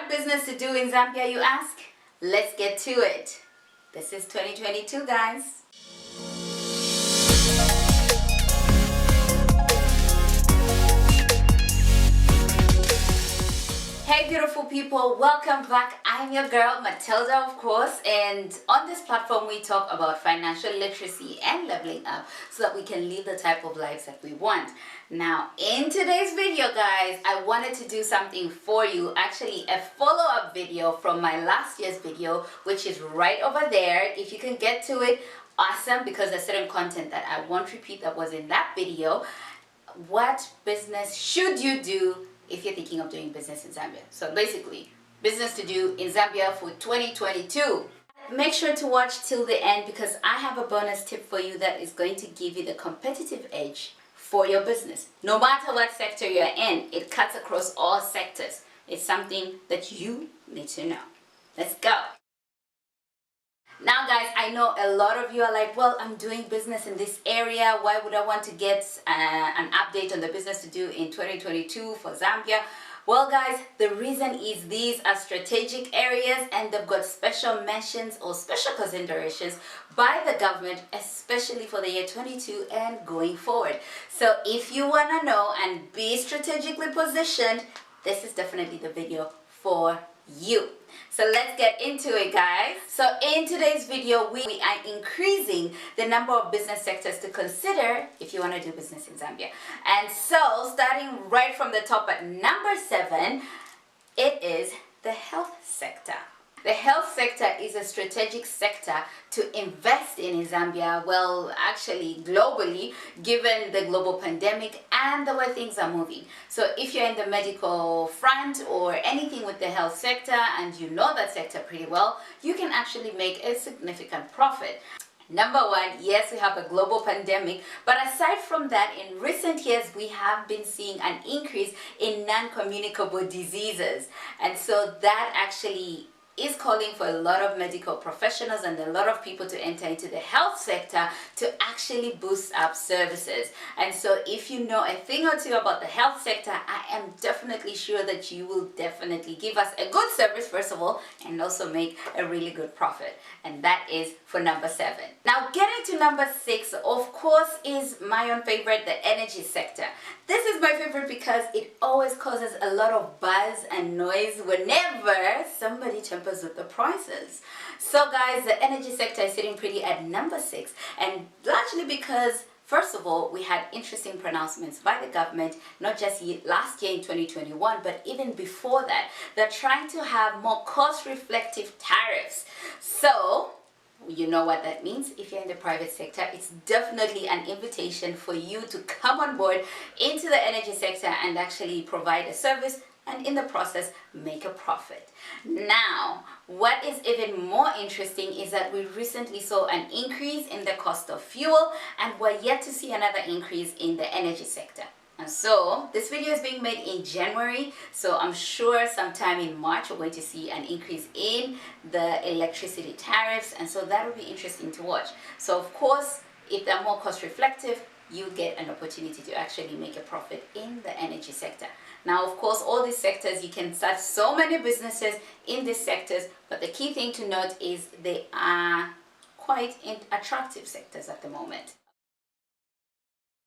What business to do in Zambia, you ask? Let's get to it. This is 2022, guys. Hey beautiful people, welcome back. I'm your girl Matilda, of course, and on this platform we talk about financial literacy and leveling up so that we can live the type of lives that we want. Now in today's video, guys, I wanted to do something for you, actually a follow-up video from my last year's video, which is right over there. If you can get to it, awesome, because there's certain content that I won't repeat that was in that video. What business should you do if you're thinking of doing business in Zambia? So basically, business to do in Zambia for 2022. Make sure to watch till the end because I have a bonus tip for you that is going to give you the competitive edge for your business. No matter what sector you're in, it cuts across all sectors. It's something that you need to know. Let's go. Now guys, I know a lot of you are like, well, I'm doing business in this area. Why would I want to get an update on the business to do in 2022 for Zambia? Well guys, the reason is these are strategic areas and they've got special mentions or special considerations by the government, especially for the year 22 and going forward. So if you want to know and be strategically positioned, this is definitely the video for you. So let's get into it, guys. So in today's video, we are increasing the number of business sectors to consider if you want to do business in Zambia. And so starting right from the top at number 7, it is the health sector. The health sector is a strategic sector to invest in Zambia, well, actually globally, given the global pandemic and the way things are moving. So if you're in the medical front or anything with the health sector and you know that sector pretty well, you can actually make a significant profit. Number 1, yes, we have a global pandemic, but aside from that, in recent years, we have been seeing an increase in non-communicable diseases. And so that actually is calling for a lot of medical professionals and a lot of people to enter into the health sector to actually boost up services. And so if you know a thing or two about the health sector, I am definitely sure that you will definitely give us a good service, first of all, and also make a really good profit. And that is for number 7. Now getting to number 6, of course, is my own favorite, the energy sector. This is my favorite because it always causes a lot of buzz and noise whenever somebody tampers with the prices. So guys, the energy sector is sitting pretty at number 6, and largely because first of all, we had interesting pronouncements by the government, not just last year in 2021, but even before that. They're trying to have more cost-reflective tariffs. So you know what that means. If you're in the private sector, it's definitely an invitation for you to come on board into the energy sector and actually provide a service and in the process make a profit. Now, what is even more interesting is that we recently saw an increase in the cost of fuel and we're yet to see another increase in the energy sector. And so this video is being made in January, so I'm sure sometime in March we're going to see an increase in the electricity tariffs, and so that will be interesting to watch. So of course, if they're more cost reflective, you get an opportunity to actually make a profit in the energy sector. Now, of course, all these sectors, you can start so many businesses in these sectors, but the key thing to note is they are quite attractive sectors at the moment.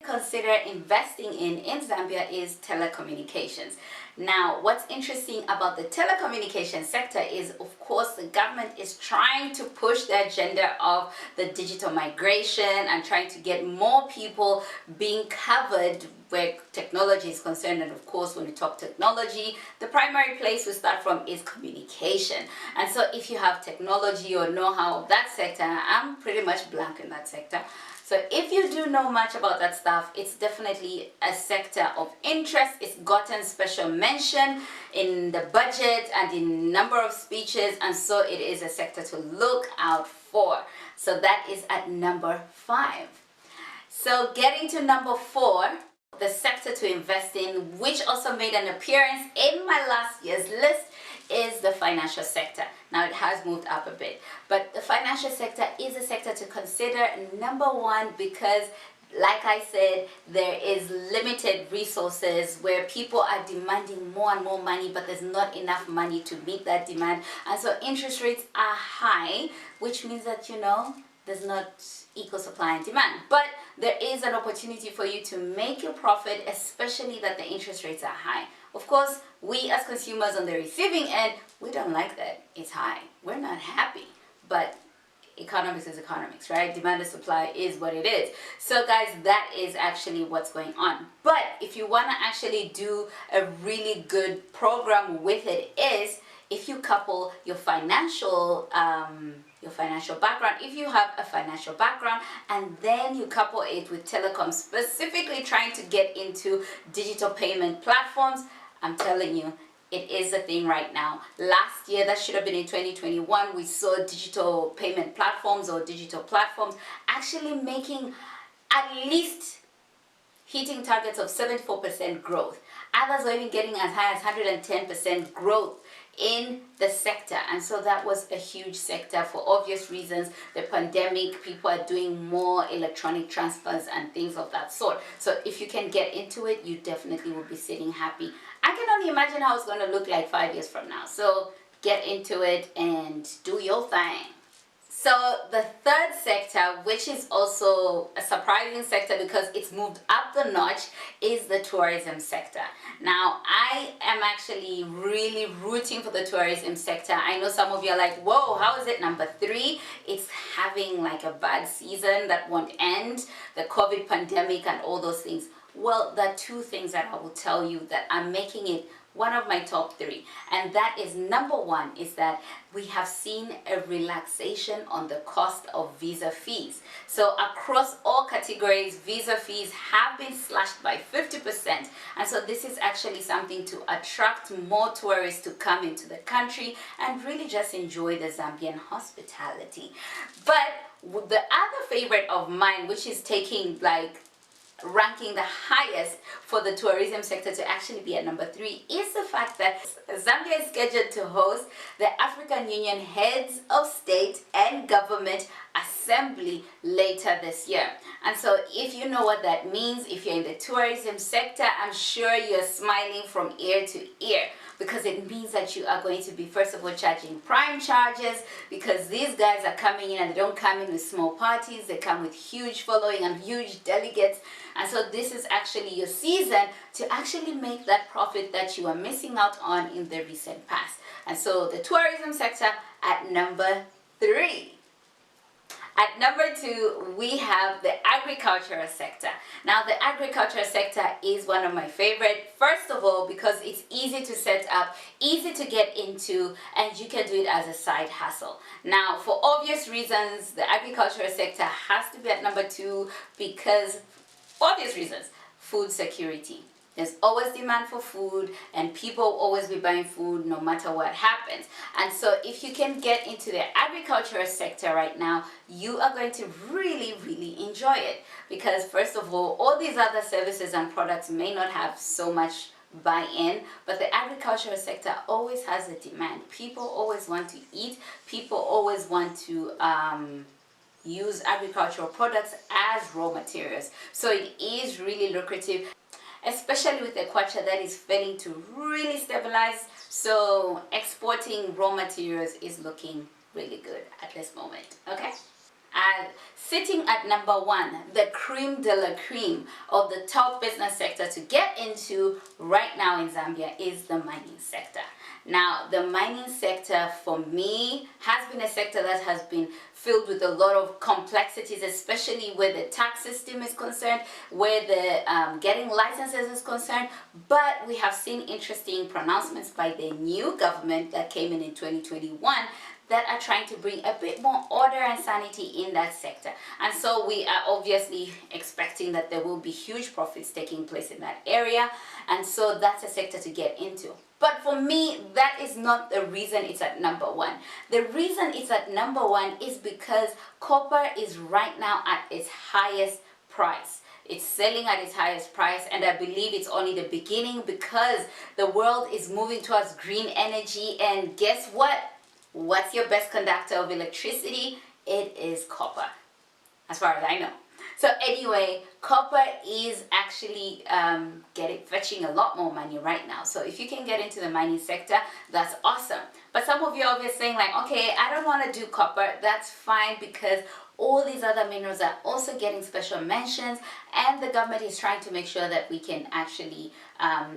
Consider investing in Zambia is telecommunications. Now, what's interesting about the telecommunications sector is, of course, the government is trying to push the agenda of the digital migration and trying to get more people being covered where technology is concerned. And of course, when we talk technology, the primary place we start from is communication. And so if you have technology or know-how of that sector, I'm pretty much blank in that sector. So if you do know much about that stuff, it's definitely a sector of interest. It's gotten special mention in the budget and in number of speeches, and so it is a sector to look out for. So that is at number 5. So getting to number 4, the sector to invest in, which also made an appearance in my last year's list, is the financial sector. Now it has moved up a bit, but the financial sector is a sector to consider. Number 1, because Like I said, there is limited resources where people are demanding more and more money, but there's not enough money to meet that demand. And so interest rates are high, which means that, there's not equal supply and demand. But there is an opportunity for you to make your profit, especially that the interest rates are high. Of course, we as consumers on the receiving end, we don't like that it's high. We're not happy. But economics is economics, right? Demand and supply is what it is. So guys, that is actually what's going on. But if you want to actually do a really good program with it, is if you couple your financial background, if you have a financial background, and then you couple it with telecom, specifically trying to get into digital payment platforms, I'm telling you, it is a thing right now. Last year, that should have been in 2021, we saw digital payment platforms or digital platforms actually making at least hitting targets of 74% growth. Others are even getting as high as 110% growth in the sector. And so that was a huge sector for obvious reasons. The pandemic, people are doing more electronic transfers and things of that sort. So if you can get into it, you definitely will be sitting happy. I can only imagine how it's going to look like 5 years from now. So get into it and do your thing. So the third sector, which is also a surprising sector because it's moved up the notch, is the tourism sector. Now, I am actually really rooting for the tourism sector. I know some of you are like, whoa, how is it number 3? It's having like a bad season that won't end, the COVID pandemic and all those things. Well, there are 2 things that I will tell you that are making it one of my top 3, and that is, number 1 is that we have seen a relaxation on the cost of visa fees. So across all categories, visa fees have been slashed by 50%, and so this is actually something to attract more tourists to come into the country and really just enjoy the Zambian hospitality. But the other favorite of mine, which is ranking the highest for the tourism sector to actually be at number 3, is the fact that Zambia is scheduled to host the African Union Heads of State and Government Assembly later this year. And so if you know what that means, if you're in the tourism sector, I'm sure you're smiling from ear to ear, because it means that you are going to be, first of all, charging prime charges, because these guys are coming in and they don't come in with small parties, they come with huge following and huge delegates. And so this is actually your season to actually make that profit that you are missing out on in the recent past. And so the tourism sector at number 3. At number 2, we have the agricultural sector. Now, the agricultural sector is one of my favorite. First of all, because it's easy to set up, easy to get into, and you can do it as a side hustle. Now, for obvious reasons, the agricultural sector has to be at number 2 because, obvious reasons, food security. There's always demand for food, and people will always be buying food no matter what happens. And so if you can get into the agricultural sector right now, you are going to really, really enjoy it. Because first of all these other services and products may not have so much buy-in, but the agricultural sector always has a demand. People always want to eat. People always want to use agricultural products as raw materials. So it is really lucrative, especially with the kwacha that is failing to really stabilize. So exporting raw materials is looking really good at this moment. Okay, and sitting at number 1, the creme de la creme of the top business sector to get into right now in Zambia is the mining sector. Now, the mining sector for me has been a sector that has been filled with a lot of complexities, especially where the tax system is concerned, where the getting licenses is concerned. But we have seen interesting pronouncements by the new government that came in 2021 that are trying to bring a bit more order and sanity in that sector. And so we are obviously expecting that there will be huge profits taking place in that area. And so that's a sector to get into. But for me, that is not the reason it's at number 1. The reason it's at number 1 is because copper is right now at its highest price. It's selling at its highest price, and I believe it's only the beginning because the world is moving towards green energy. And guess what? What's your best conductor of electricity? It is copper, as far as I know. So anyway, copper is actually fetching a lot more money right now. So if you can get into the mining sector, that's awesome. But some of you are obviously saying like, okay, I don't want to do copper. That's fine, because all these other minerals are also getting special mentions, and the government is trying to make sure that we can actually,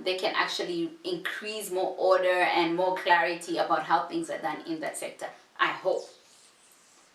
they can actually increase more order and more clarity about how things are done in that sector. I hope.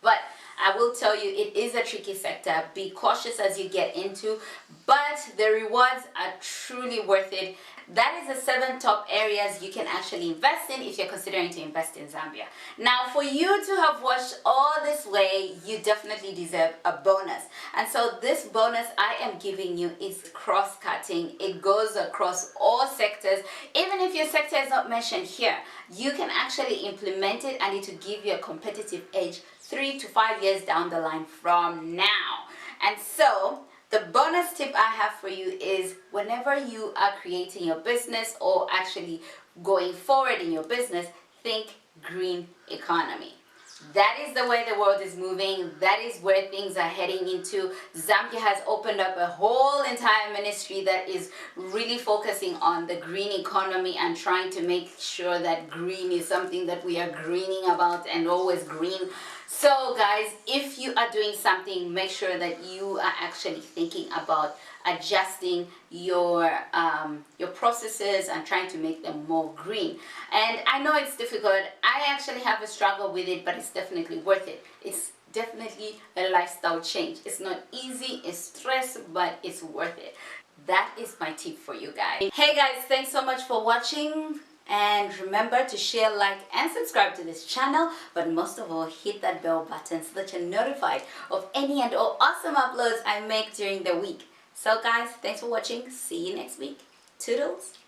But I will tell you, it is a tricky sector. Be cautious as you get into, but the rewards are truly worth it. That is the 7 top areas you can actually invest in if you're considering to invest in Zambia. Now, for you to have watched all this way, you definitely deserve a bonus. And so this bonus I am giving you is cross-cutting. It goes across all sectors. Even if your sector is not mentioned here, you can actually implement it, and it will give you a competitive edge 3 to 5 years down the line from now. And so the bonus tip I have for you is, whenever you are creating your business or actually going forward in your business, think green economy. That is the way the world is moving. That is where things are heading into. Zambia has opened up a whole entire ministry that is really focusing on the green economy and trying to make sure that green is something that we are greening about and always green. So guys, if you are doing something, make sure that you are actually thinking about adjusting your processes and trying to make them more green. And I know it's difficult. I actually have a struggle with it, but it's definitely worth it. It's definitely a lifestyle change. It's not easy, it's stress, but it's worth it. That is my tip for you guys. Hey guys, thanks so much for watching. And remember to share, like, and subscribe to this channel. But most of all, hit that bell button so that you're notified of any and all awesome uploads I make during the week. So guys, thanks for watching. See you next week. Toodles.